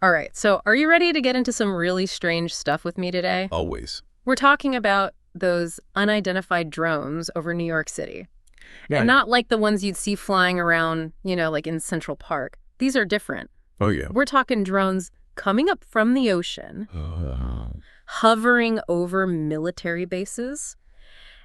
All right, so are you ready to get into some really strange stuff with me today? Always. We're talking about those unidentified drones over New York City. And Right. not like the ones you'd see flying around, like in Central Park. These are different. Oh, yeah. We're talking drones coming up from the ocean, hovering over military bases.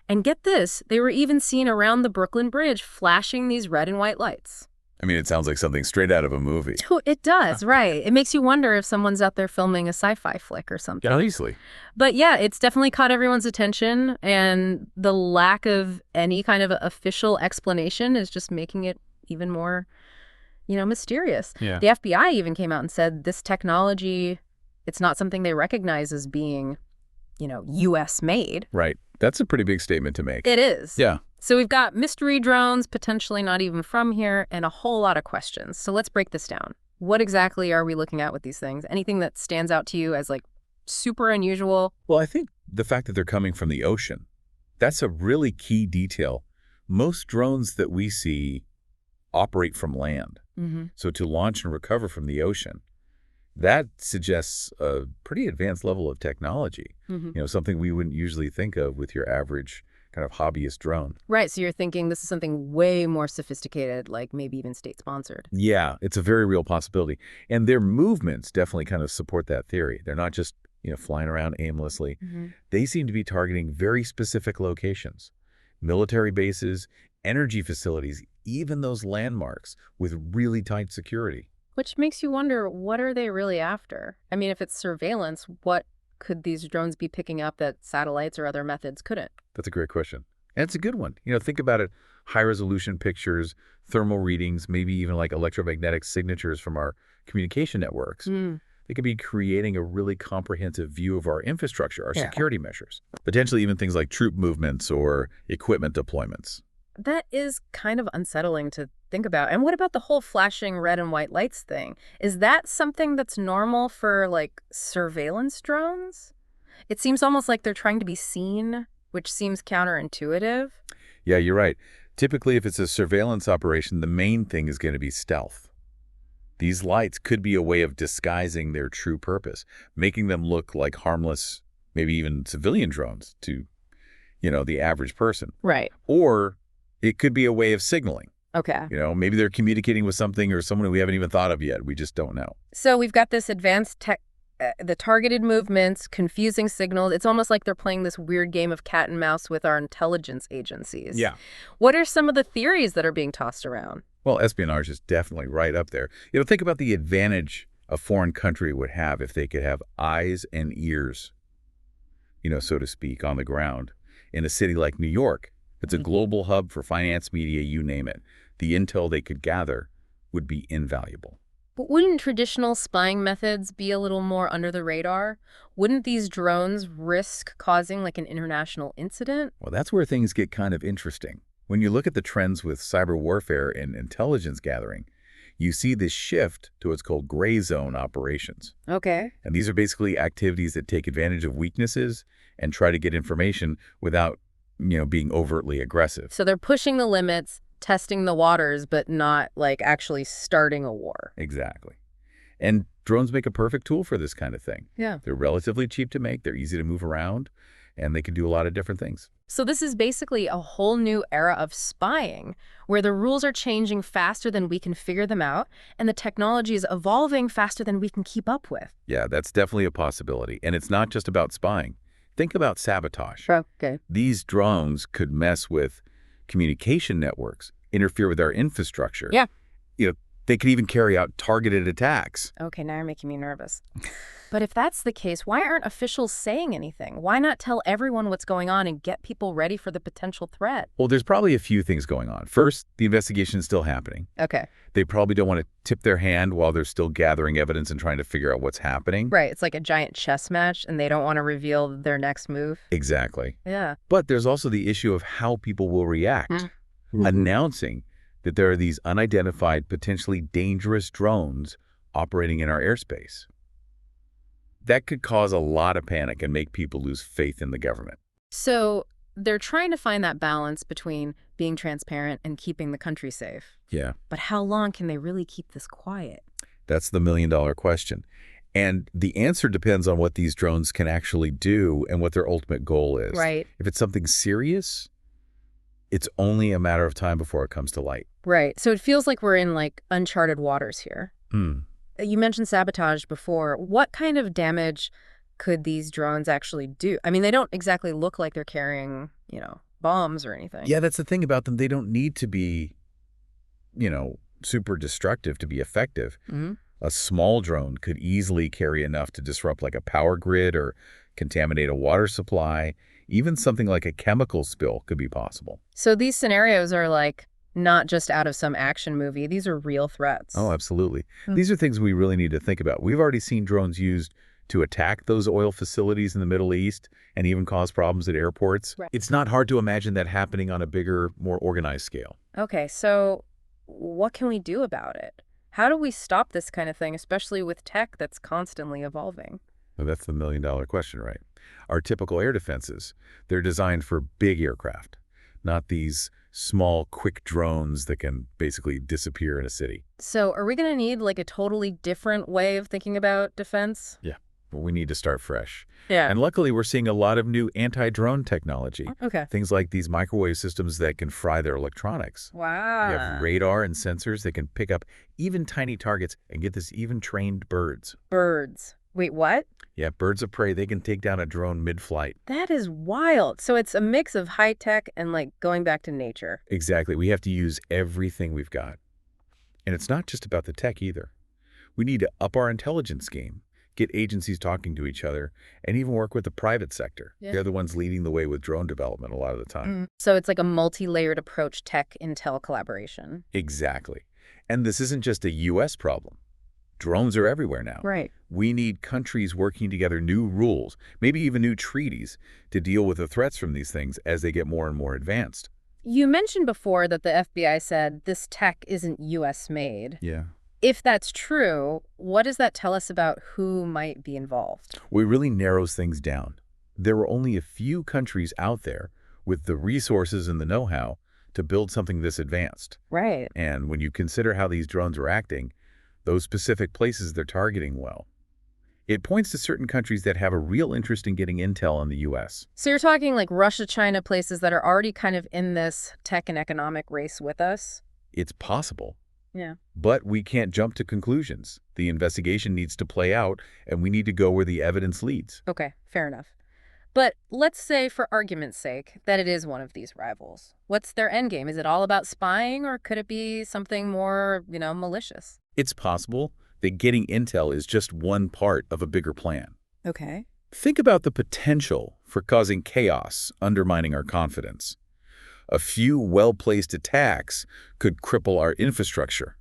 And get this, they were even seen around the Brooklyn Bridge flashing these red and white lights. I mean, it sounds like something straight out of a movie. Oh, it does, right. It makes you wonder if someone's out there filming a sci-fi flick or something. Yeah, easily. But yeah, it's definitely caught everyone's attention, and the lack of any kind of official explanation is just making it even more, mysterious. Yeah. The FBI even came out and said this technology, it's not something they recognize as being, U.S. made. Right. That's a pretty big statement to make. It is. Yeah. So we've got mystery drones, potentially not even from here, and a whole lot of questions. So let's break this down. What exactly are we looking at with these things? Anything that stands out to you as like super unusual? Well, I think the fact that they're coming from the ocean, that's a really key detail. Most drones that we see operate from land. Mm-hmm. So to launch and recover from the ocean, that suggests a pretty advanced level of technology. Mm-hmm. Something we wouldn't usually think of with your average kind of hobbyist drone. Right, so you're thinking this is something way more sophisticated, like maybe even state-sponsored. Yeah, it's a very real possibility. And their movements definitely kind of support that theory. They're not just, flying around aimlessly. Mm-hmm. They seem to be targeting very specific locations, military bases, energy facilities, even those landmarks with really tight security. Which makes you wonder, what are they really after? I mean, if it's surveillance, what could these drones be picking up that satellites or other methods couldn't? That's a great question. And it's a good one. Think about it. High-resolution pictures, thermal readings, maybe even like electromagnetic signatures from our communication networks. They could be creating a really comprehensive view of our infrastructure, our security measures, potentially even things like troop movements or equipment deployments. That is kind of unsettling to think about. And what about the whole flashing red and white lights thing? Is that something that's normal for, like, surveillance drones? It seems almost like they're trying to be seen, which seems counterintuitive. Yeah, you're right. Typically, if it's a surveillance operation, the main thing is going to be stealth. These lights could be a way of disguising their true purpose, making them look like harmless, maybe even civilian drones to, the average person. Right. Or it could be a way of signaling. Okay. Maybe they're communicating with something or someone we haven't even thought of yet. We just don't know. So we've got this advanced tech, the targeted movements, confusing signals. It's almost like they're playing this weird game of cat and mouse with our intelligence agencies. Yeah. What are some of the theories that are being tossed around? Well, espionage is definitely right up there. Think about the advantage a foreign country would have if they could have eyes and ears, so to speak, on the ground. In a city like New York, it's a global hub for finance, media, you name it. The intel they could gather would be invaluable. But wouldn't traditional spying methods be a little more under the radar? Wouldn't these drones risk causing like an international incident? Well, that's where things get kind of interesting. When you look at the trends with cyber warfare and intelligence gathering, you see this shift to what's called gray zone operations. Okay. And these are basically activities that take advantage of weaknesses and try to get information without, being overtly aggressive. So they're pushing the limits, testing the waters, but not like actually starting a war. Exactly. And drones make a perfect tool for this kind of thing. Yeah. They're relatively cheap to make, they're easy to move around, and they can do a lot of different things. So this is basically a whole new era of spying, where the rules are changing faster than we can figure them out, and the technology is evolving faster than we can keep up with. Yeah, that's definitely a possibility. And it's not just about spying. Think about sabotage. Okay. These drones could mess with communication networks, interfere with our infrastructure. Yeah. They could even carry out targeted attacks. Okay, now you're making me nervous. But if that's the case, why aren't officials saying anything? Why not tell everyone what's going on and get people ready for the potential threat? Well, there's probably a few things going on. First, the investigation is still happening. Okay. They probably don't want to tip their hand while they're still gathering evidence and trying to figure out what's happening. Right, it's like a giant chess match, and they don't want to reveal their next move. Exactly. Yeah. But there's also the issue of how people will react. Announcing that there are these unidentified, potentially dangerous drones operating in our airspace. That could cause a lot of panic and make people lose faith in the government. So they're trying to find that balance between being transparent and keeping the country safe. Yeah. But how long can they really keep this quiet? That's the million-dollar question. And the answer depends on what these drones can actually do and what their ultimate goal is. Right. If it's something serious, it's only a matter of time before it comes to light. Right. So it feels like we're in like uncharted waters here. Hmm. You mentioned sabotage before. What kind of damage could these drones actually do? I mean, they don't exactly look like they're carrying, bombs or anything. Yeah, that's the thing about them. They don't need to be, super destructive to be effective. Hmm. A small drone could easily carry enough to disrupt like a power grid or contaminate a water supply. Even something like a chemical spill could be possible. So these scenarios are like not just out of some action movie. These are real Oh, threats. absolutely. Mm. These are things we really need to think about. We've already seen drones used to attack those oil facilities in the Middle East and even cause problems at airports. Right. It's not hard to imagine that happening on a bigger, more organized scale. Okay, so what can we do about it? How do we stop this kind of thing, especially with tech that's constantly evolving? Well, that's the million-dollar question, right? Our typical air defenses, they're designed for big aircraft, not these small, quick drones that can basically disappear in a city. So are we going to need like a totally different way of thinking about defense? Yeah, but we need to start fresh. Yeah. And luckily, we're seeing a lot of new anti-drone technology. Okay. Things like these microwave systems that can fry their electronics. Wow. You have radar and sensors that can pick up even tiny targets and get this even trained birds. Birds. Wait, what? Yeah, birds of prey, they can take down a drone mid-flight. That is wild. So it's a mix of high tech and like going back to nature. Exactly. We have to use everything we've got. And it's not just about the tech either. We need to up our intelligence game, get agencies talking to each other, and even work with the private sector. Yeah. They're the ones leading the way with drone development a lot of the time. So it's like a multi-layered approach, tech intel collaboration. Exactly. And this isn't just a U.S. problem. Drones are everywhere now. Right. We need countries working together new rules, maybe even new treaties, to deal with the threats from these things as they get more and more advanced. You mentioned before that the FBI said this tech isn't U.S. made. Yeah. If that's true, what does that tell us about who might be involved? Well, it really narrows things down. There were only a few countries out there with the resources and the know-how to build something this advanced. Right. And when you consider how these drones are acting, those specific places they're targeting well, it points to certain countries that have a real interest in getting intel on the U.S. So you're talking like Russia, China, places that are already kind of in this tech and economic race with us? It's possible. Yeah. But we can't jump to conclusions. The investigation needs to play out, and we need to go where the evidence leads. Okay, fair enough. But let's say, for argument's sake, that it is one of these rivals. What's their end game? Is it all about spying, or could it be something more, malicious? It's possible that getting intel is just one part of a bigger plan. Okay. Think about the potential for causing chaos, undermining our confidence. A few well-placed attacks could cripple our infrastructure,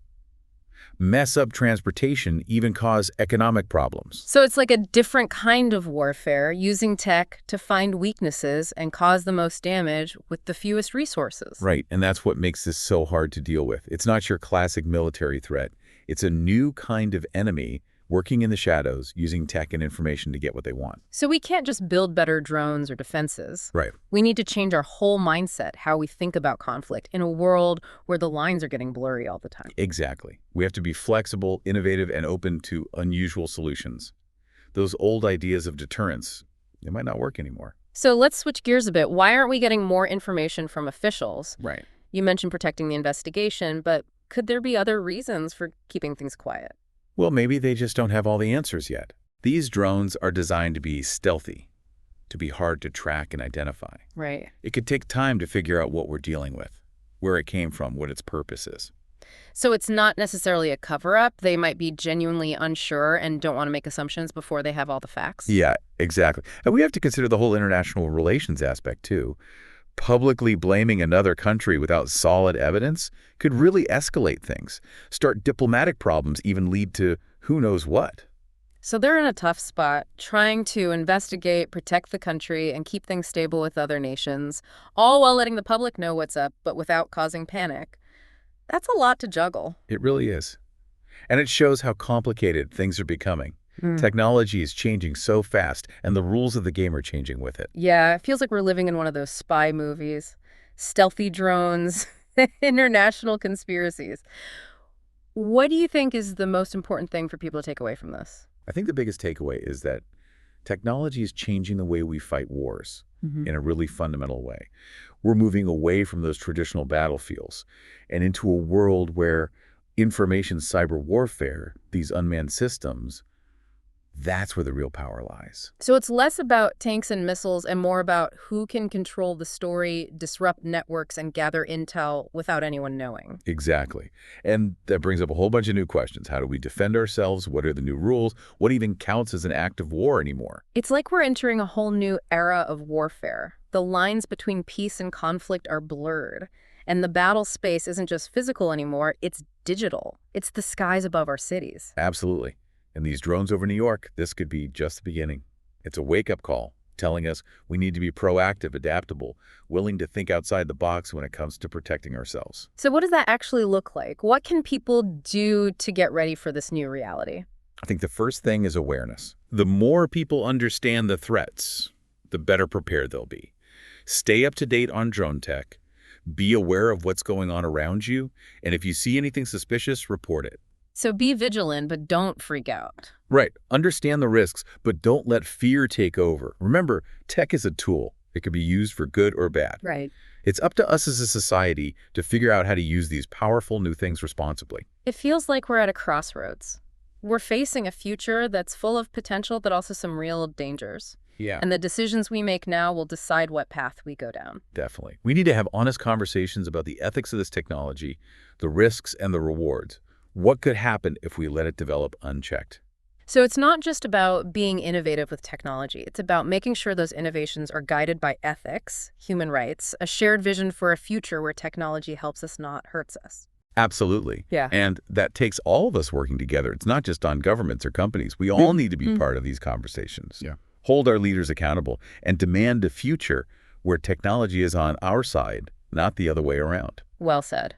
mess up transportation, even cause economic problems. So it's like a different kind of warfare, using tech to find weaknesses and cause the most damage with the fewest resources. Right, and that's what makes this so hard to deal with. It's not your classic military threat. It's a new kind of enemy working in the shadows, using tech and information to get what they want. So we can't just build better drones or defenses. Right. We need to change our whole mindset, how we think about conflict, in a world where the lines are getting blurry all the time. Exactly. We have to be flexible, innovative, and open to unusual solutions. Those old ideas of deterrence, they might not work anymore. So let's switch gears a bit. Why aren't we getting more information from officials? Right. You mentioned protecting the investigation, but could there be other reasons for keeping things quiet? Well, maybe they just don't have all the answers yet. These drones are designed to be stealthy, to be hard to track and identify. Right. It could take time to figure out what we're dealing with, where it came from, what its purpose is. So it's not necessarily a cover-up. They might be genuinely unsure and don't want to make assumptions before they have all the facts. Yeah, exactly. And we have to consider the whole international relations aspect, too. Publicly blaming another country without solid evidence could really escalate things, start diplomatic problems, even lead to who knows what. So they're in a tough spot, trying to investigate, protect the country, and keep things stable with other nations, all while letting the public know what's up, but without causing panic. That's a lot to juggle. It really is. And it shows how complicated things are becoming. Technology is changing so fast, and the rules of the game are changing with it. Yeah, it feels like we're living in one of those spy movies. Stealthy drones, international conspiracies. What do you think is the most important thing for people to take away from this? I think the biggest takeaway is that technology is changing the way we fight wars Hmm. in a really fundamental way. We're moving away from those traditional battlefields and into a world where information cyber warfare, these unmanned systems, that's where the real power lies. So it's less about tanks and missiles and more about who can control the story, disrupt networks, and gather intel without anyone knowing. Exactly. And that brings up a whole bunch of new questions. How do we defend ourselves? What are the new rules? What even counts as an act of war anymore? It's like we're entering a whole new era of warfare. The lines between peace and conflict are blurred. And the battle space isn't just physical anymore, it's digital. It's the skies above our cities. Absolutely. And these drones over New York, this could be just the beginning. It's a wake-up call telling us we need to be proactive, adaptable, willing to think outside the box when it comes to protecting ourselves. So what does that actually look like? What can people do to get ready for this new reality? I think the first thing is awareness. The more people understand the threats, the better prepared they'll be. Stay up to date on drone tech. Be aware of what's going on around you. And if you see anything suspicious, report it. So be vigilant, but don't freak out. Right. Understand the risks, but don't let fear take over. Remember, tech is a tool. It can be used for good or bad. Right. It's up to us as a society to figure out how to use these powerful new things responsibly. It feels like we're at a crossroads. We're facing a future that's full of potential, but also some real dangers. Yeah, And the decisions we make now will decide what path we go down. definitely. We need to have honest conversations about the ethics of this technology, the risks and the rewards. What could happen if we let it develop unchecked? So it's not just about being innovative with technology. It's about making sure those innovations are guided by ethics, human rights, a shared vision for a future where technology helps us, not hurts us. Absolutely. Yeah. And that takes all of us working together. It's not just on governments or companies. We all need to be part of these conversations. Yeah. Hold our leaders accountable and demand a future where technology is on our side, not the other way around. Well said.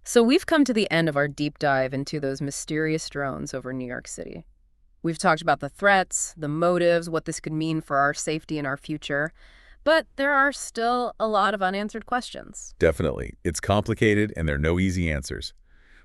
So we've come to the end of our deep dive into those mysterious drones over New York City. We've talked about the threats, the motives, what this could mean for our safety and our future. But there are still a lot of unanswered questions. Definitely. It's complicated and there are no easy answers.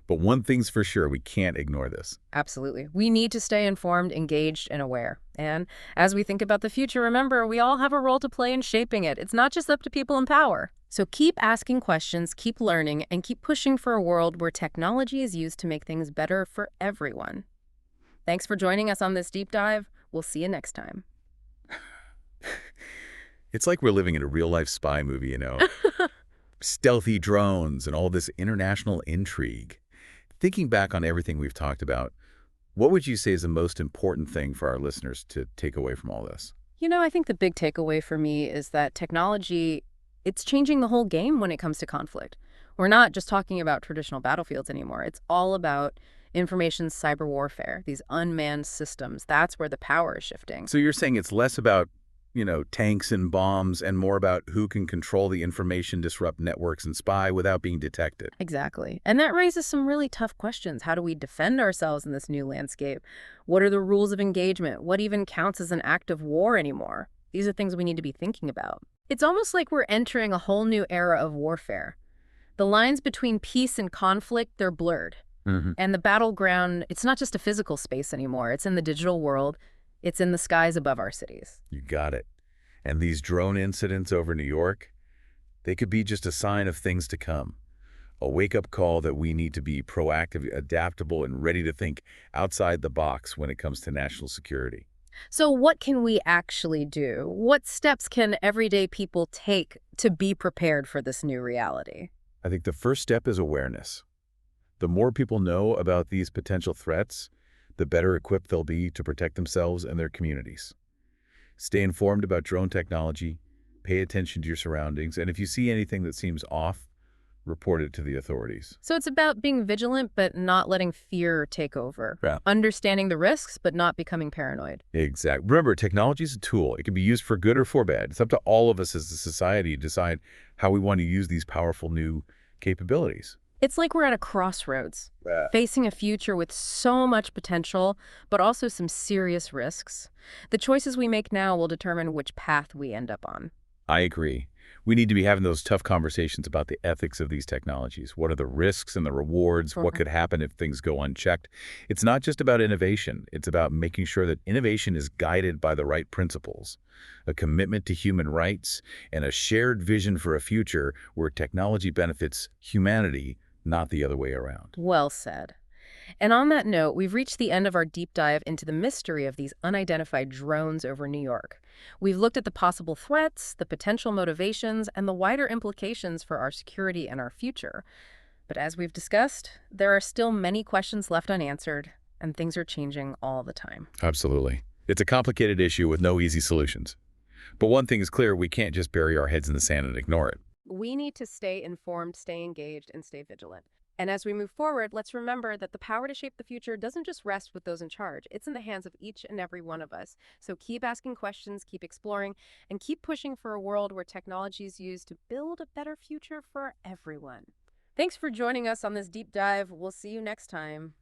But one thing's for sure, we can't ignore this. Absolutely. We need to stay informed, engaged, and aware. And as we think about the future, remember, we all have a role to play in shaping it. It's not just up to people in power. So keep asking questions, keep learning, and keep pushing for a world where technology is used to make things better for everyone. Thanks for joining us on this deep dive. We'll see you next time. It's like we're living in a real-life spy movie, Stealthy drones and all this international intrigue. Thinking back on everything we've talked about, what would you say is the most important thing for our listeners to take away from all this? I think the big takeaway for me is that technology, it's changing the whole game when it comes to conflict. We're not just talking about traditional battlefields anymore. It's all about information cyber warfare, these unmanned systems. That's where the power is shifting. So you're saying it's less about, tanks and bombs and more about who can control the information, disrupt networks, and spy without being detected. Exactly. And that raises some really tough questions. How do we defend ourselves in this new landscape? What are the rules of engagement? What even counts as an act of war anymore? These are things we need to be thinking about. It's almost like we're entering a whole new era of warfare. The lines between peace and conflict, they're blurred. And the battleground, it's not just a physical space anymore. It's in the digital world. It's in the skies above our cities. You got it. And these drone incidents over New York, they could be just a sign of things to come. A wake-up call that we need to be proactive, adaptable, and ready to think outside the box when it comes to national security. So what can we actually do? What steps can everyday people take to be prepared for this new reality? I think the first step is awareness. The more people know about these potential threats, the better equipped they'll be to protect themselves and their communities. Stay informed about drone technology, pay attention to your surroundings, and if you see anything that seems off, report it to the authorities. So it's about being vigilant, but not letting fear take over. Yeah. Understanding the risks, but not becoming paranoid. Exactly. Remember, technology is a tool. It can be used for good or for bad. It's up to all of us as a society to decide how we want to use these powerful new capabilities. It's like we're at a crossroads, Yeah. facing a future with so much potential, but also some serious risks. The choices we make now will determine which path we end up on. I agree. We need to be having those tough conversations about the ethics of these technologies. What are the risks and the rewards? What Mhm. could happen if things go unchecked? It's not just about innovation. It's about making sure that innovation is guided by the right principles, a commitment to human rights, and a shared vision for a future where technology benefits humanity, not the other way around. Well said. And on that note, we've reached the end of our deep dive into the mystery of these unidentified drones over New York. We've looked at the possible threats, the potential motivations, and the wider implications for our security and our future. But as we've discussed, there are still many questions left unanswered, and things are changing all the time. Absolutely. It's a complicated issue with no easy solutions. But one thing is clear, we can't just bury our heads in the sand and ignore it. We need to stay informed, stay engaged, and stay vigilant. And as we move forward, let's remember that the power to shape the future doesn't just rest with those in charge. It's in the hands of each and every one of us. So keep asking questions, keep exploring, and keep pushing for a world where technology is used to build a better future for everyone. Thanks for joining us on this deep dive. We'll see you next time.